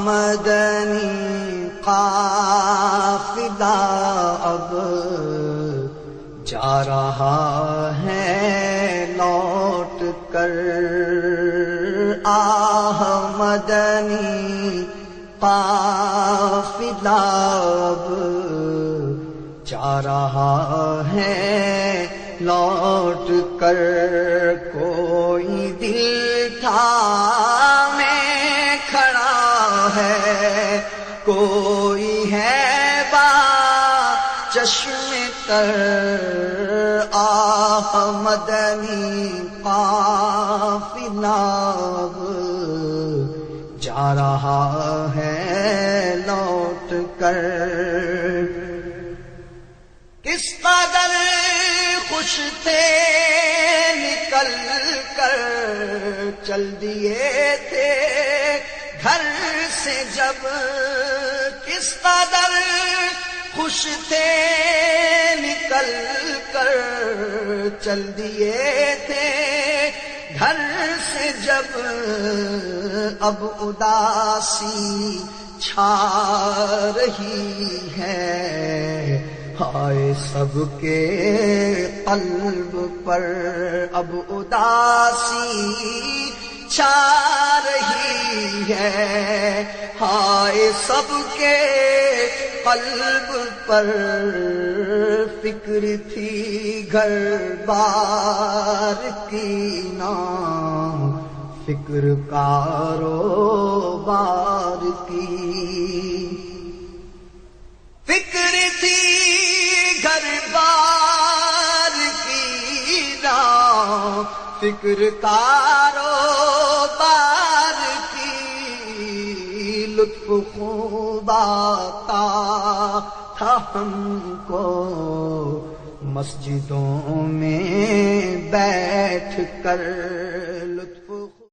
مدنی قافلہ اب جا رہا ہے لوٹ کر، مدنی قافلہ اب جا رہا ہے لوٹ کر، کوئی دل تھامے کھڑا ہے، کوئی ہے با چشم تر، مدنی قافلہ اب جا رہا ہے لوٹ کر۔ کس قدر خوش تھے نکل کر، چل دیے تھے گھر سے جب، کس قدر خوش تھے نکل کر، چل دیے تھے گھر سے جب، اب اداسی چھا رہی ہے، ہائے سب کے قلب پر، اب اداسی چھا رہی ہے، ہائے سب کے قلب پر، فکر تھی گھر بار کی نہ فکر کاروبار کی، فکر تھی گھر بار کی نہ فکر کاروبار کی، لطف خوب آتا تھا ہم کو مسجدوں میں بیٹھ کر،